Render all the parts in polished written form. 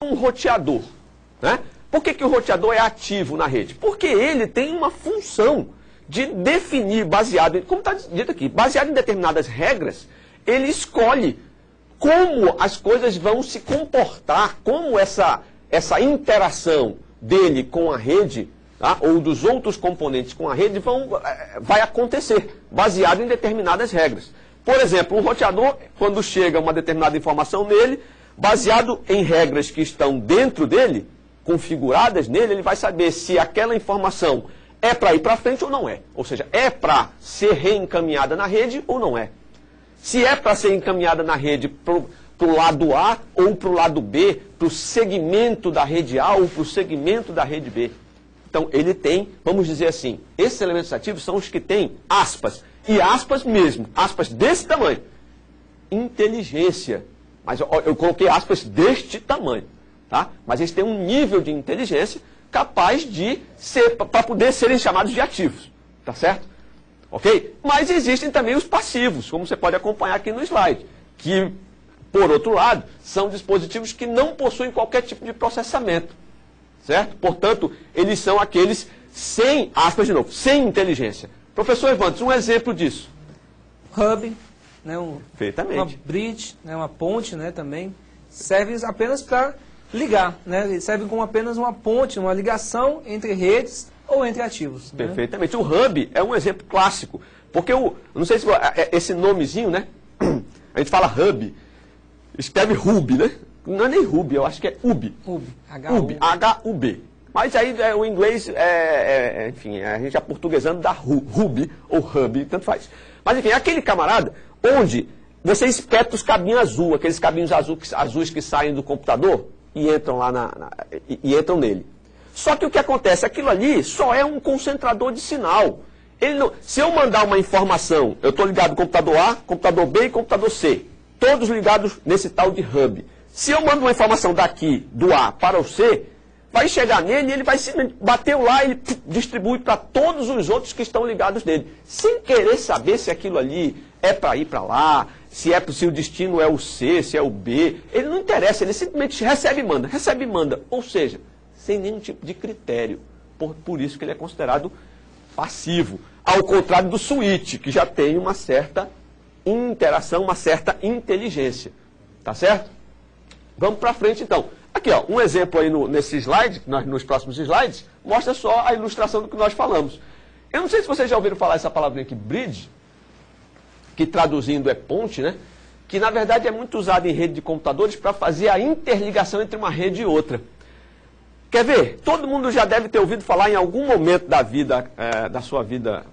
um roteador, né? Por que o roteador é ativo na rede? Porque ele tem uma função de definir, como está dito aqui, baseado em determinadas regras, ele escolhe como as coisas vão se comportar, como essa interação dele com a rede, tá? Ou dos outros componentes com a rede, vai acontecer, baseado em determinadas regras. Por exemplo, um roteador, quando chega uma determinada informação nele, baseado em regras que estão dentro dele, configuradas nele, ele vai saber se aquela informação é para ir para frente ou não é. Ou seja, é para ser reencaminhada na rede ou não é. Se é para ser encaminhada na rede para o lado A ou para o lado B, para o segmento da rede A ou para o segmento da rede B. Então, ele tem, vamos dizer assim, esses elementos ativos são os que têm aspas, e aspas mesmo, aspas desse tamanho. Inteligência. Mas eu coloquei aspas deste tamanho, tá? Mas eles têm um nível de inteligência capaz de ser, para poder serem chamados de ativos, tá certo? Ok? Mas existem também os passivos, como você pode acompanhar aqui no slide, que, por outro lado, são dispositivos que não possuem qualquer tipo de processamento, certo? Portanto, eles são aqueles sem, aspas de novo, sem inteligência. Professor Evandro, um exemplo disso. Hub, né, Perfeitamente. uma bridge, né, uma ponte, né, também, serve apenas para ligar, né? Eles servem como apenas uma ponte, uma ligação entre redes ou entre ativos. Perfeitamente. Né? O hub é um exemplo clássico, porque não sei se esse nomezinho, né? A gente fala hub, escreve hub, né? Não é nem hub, eu acho que é UB. UB, H-U-B. Mas aí o inglês, enfim, a gente aportuguesando da hub ou hub, tanto faz. Mas enfim, é aquele camarada onde você espeta os cabinhos azul, aqueles cabinhos azuis que saem do computador e entram lá e entram nele. Só que o que acontece? Aquilo ali só é um concentrador de sinal. Se eu mandar uma informação, eu estou ligado no computador A, computador B e computador C, todos ligados nesse tal de hub. Se eu mando uma informação daqui, do A para o C, vai chegar nele e ele vai bater lá e ele distribui para todos os outros que estão ligados nele, sem querer saber se aquilo ali é para ir para lá, se o destino é o C, se é o B. Ele não interessa, ele simplesmente recebe e manda. Ou seja, sem nenhum tipo de critério. Por isso que ele é considerado passivo. Ao contrário do switch, que já tem uma certa interação, uma certa inteligência. Tá certo? Vamos para frente então. Aqui, ó, um exemplo aí nesse slide, nos próximos slides, mostra só a ilustração do que nós falamos. Eu não sei se vocês já ouviram falar essa palavrinha aqui, bridge, que traduzindo é ponte, né? Que na verdade é muito usado em rede de computadores para fazer a interligação entre uma rede e outra. Quer ver? Todo mundo já deve ter ouvido falar em algum momento da vida, da sua vida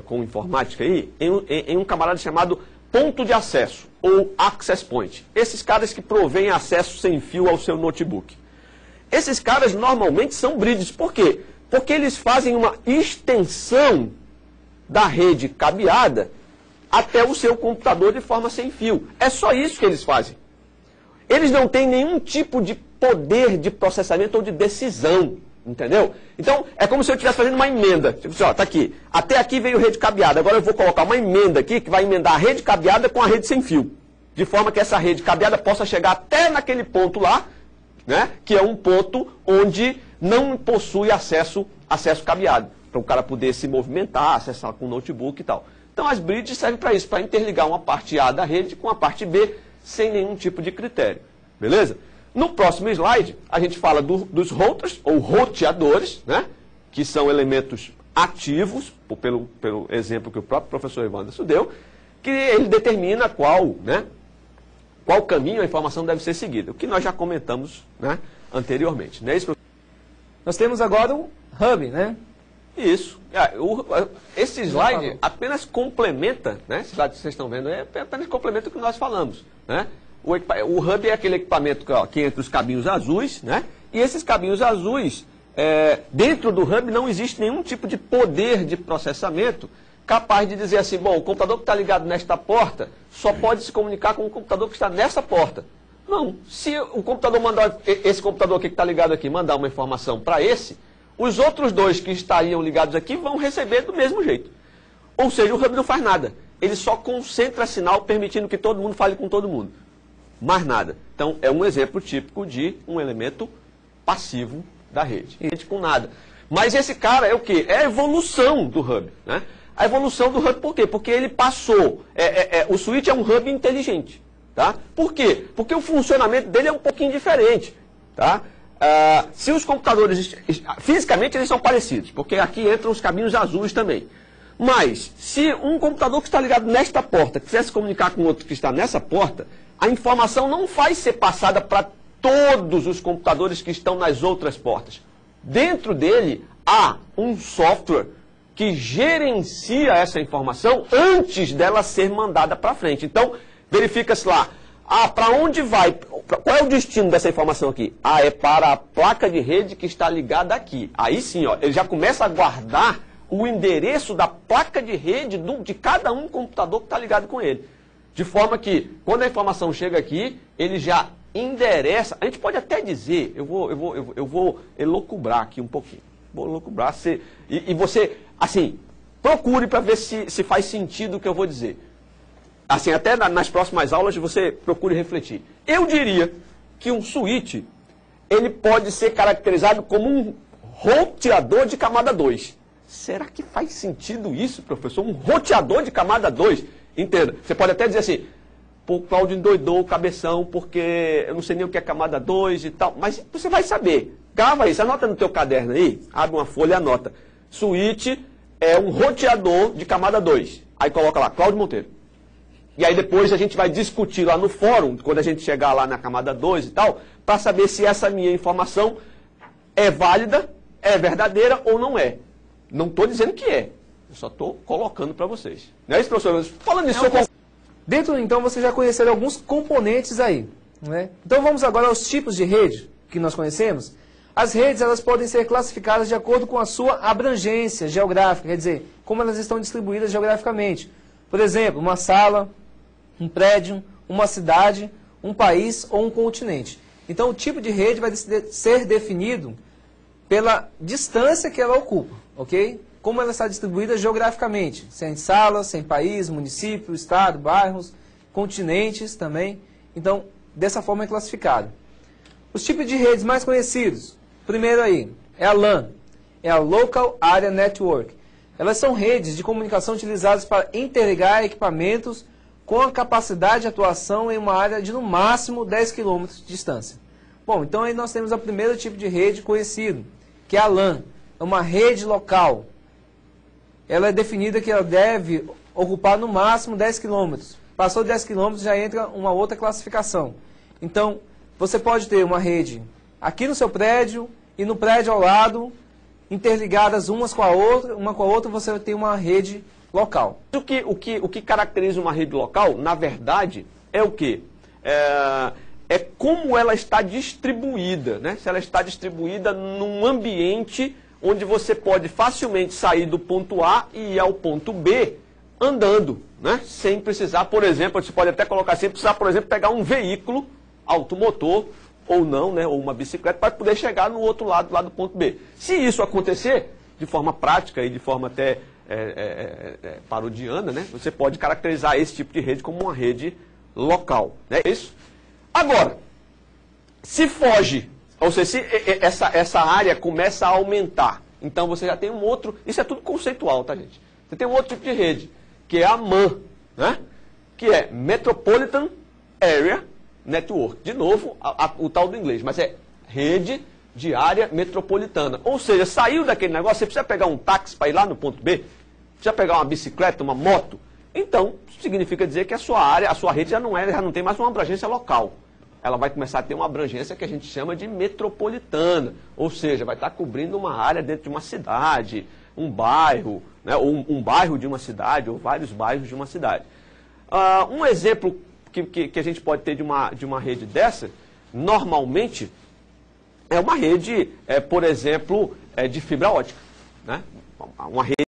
com informática aí, em um camarada chamado ponto de acesso, ou access point. Esses caras que provêm acesso sem fio ao seu notebook. Esses caras normalmente são bridges. Por quê? Porque eles fazem uma extensão da rede cabeada até o seu computador de forma sem fio. É só isso que eles fazem. Eles não têm nenhum tipo de poder de processamento ou de decisão, entendeu? Então, é como se eu estivesse fazendo uma emenda. Tipo assim, ó, tá aqui. Até aqui veio rede cabeada. Agora eu vou colocar uma emenda aqui que vai emendar a rede cabeada com a rede sem fio. De forma que essa rede cabeada possa chegar até naquele ponto lá, né? Que é um ponto onde não possui acesso cabeado. Para o cara poder se movimentar, acessar com o notebook e tal. Então as bridges servem para isso, para interligar uma parte A da rede com a parte B, sem nenhum tipo de critério. Beleza? No próximo slide, a gente fala dos routers, ou roteadores, né? Que são elementos ativos, pelo exemplo que o próprio professor Evandro deu, que ele determina qual caminho a informação deve ser seguida, o que nós já comentamos, né, anteriormente. Não é isso? Nós temos agora o hub, né? Isso. Esse slide apenas complementa, né? Esse slide que vocês estão vendo apenas complementa o que nós falamos, né? O hub é aquele equipamento que entre os cabinhos azuis, né? E esses cabinhos azuis, dentro do hub não existe nenhum tipo de poder de processamento capaz de dizer assim, bom, o computador que está ligado nesta porta só pode se comunicar com o computador que está nessa porta. Não. Se o computador mandar, esse computador aqui que está ligado aqui, mandar uma informação para esse, os outros dois que estariam ligados aqui vão receber do mesmo jeito. Ou seja, o hub não faz nada. Ele só concentra sinal, permitindo que todo mundo fale com todo mundo. mais nada. Então, é um exemplo típico de um elemento passivo da rede. Rede com nada. Mas esse cara é o quê? É a evolução do hub, né? A evolução do hub por quê? Porque ele passou... o switch é um hub inteligente, tá? Por quê? Porque o funcionamento dele é um pouquinho diferente, tá? Se os computadores... Fisicamente eles são parecidos, porque aqui entram os caminhos azuis também. Mas, se um computador que está ligado nesta porta quiser se comunicar com outro que está nessa porta, a informação não vai ser passada para todos os computadores que estão nas outras portas. Dentro dele, há um software que gerencia essa informação antes dela ser mandada para frente. Então, verifica-se lá, para onde vai, qual é o destino dessa informação aqui? É para a placa de rede que está ligada aqui. Aí sim, ó, ele já começa a guardar o endereço da placa de rede de cada um computador que está ligado com ele. De forma que, quando a informação chega aqui, ele já endereça. A gente pode até dizer, eu vou elocubrar aqui um pouquinho. Vou elocubrar, e você, assim, procure para ver se faz sentido o que eu vou dizer. Assim, até nas próximas aulas você procure refletir. Eu diria que um switch, ele pode ser caracterizado como um roteador de camada 2. Será que faz sentido isso, professor? Um roteador de camada 2? Entenda. Você pode até dizer assim, pô, Cláudio endoidou o cabeção porque eu não sei nem o que é camada 2 e tal. Mas você vai saber. Grava isso, anota no teu caderno aí, abre uma folha e anota. Switch é um roteador de camada 2. Aí coloca lá, Cláudio Monteiro. E aí depois a gente vai discutir lá no fórum, quando a gente chegar lá na camada 2 e tal, para saber se essa minha informação é válida, é verdadeira ou não é. Não estou dizendo que é, eu só estou colocando para vocês. Não é isso, professor? Falando nisso, dentro, então, vocês já conheceram alguns componentes aí, né? Então vamos agora aos tipos de rede que nós conhecemos. As redes, elas podem ser classificadas de acordo com a sua abrangência geográfica, quer dizer, como elas estão distribuídas geograficamente. Por exemplo, uma sala, um prédio, uma cidade, um país ou um continente. Então o tipo de rede vai ser definido pela distância que ela ocupa, ok? Como ela está distribuída geograficamente, sem salas, sem país, município, estado, bairros, continentes também. Então, dessa forma é classificado. Os tipos de redes mais conhecidos, primeiro aí, é a LAN, é a Local Area Network. Elas são redes de comunicação utilizadas para interligar equipamentos com a capacidade de atuação em uma área de no máximo 10 km de distância. Bom, então aí nós temos o primeiro tipo de rede conhecido, que é a LAN, é uma rede local. Ela é definida que ela deve ocupar no máximo 10 km. Passou 10 km já entra uma outra classificação. Então, você pode ter uma rede aqui no seu prédio e no prédio ao lado, interligadas uma com a outra você tem uma rede local. O que caracteriza uma rede local, na verdade, é o quê? É como ela está distribuída, né? Se ela está distribuída num ambiente onde você pode facilmente sair do ponto A e ir ao ponto B andando, né? Sem precisar, por exemplo, você pode até colocar sem precisar, por exemplo, pegar um veículo automotor ou não, né? Ou uma bicicleta para poder chegar no outro lado, lá do ponto B. Se isso acontecer de forma prática e de forma até parodiana, né? Você pode caracterizar esse tipo de rede como uma rede local, né? Isso. Agora, se foge, ou seja, se essa área começa a aumentar, então você já tem um outro, isso é tudo conceitual, tá, gente? Você tem um outro tipo de rede, que é a MAN, né? Que é Metropolitan Area Network. De novo, o tal do inglês, mas é rede de área metropolitana. Ou seja, saiu daquele negócio, você precisa pegar um táxi para ir lá no ponto B, precisa pegar uma bicicleta, uma moto, então significa dizer que a sua área, a sua rede já não tem mais uma abrangência local. Ela vai começar a ter uma abrangência que a gente chama de metropolitana, ou seja, vai estar cobrindo uma área dentro de uma cidade, um bairro, né, ou um bairro de uma cidade, ou vários bairros de uma cidade. Um exemplo que a gente pode ter de uma rede dessa, normalmente, é uma rede, por exemplo, de fibra ótica, né? Uma rede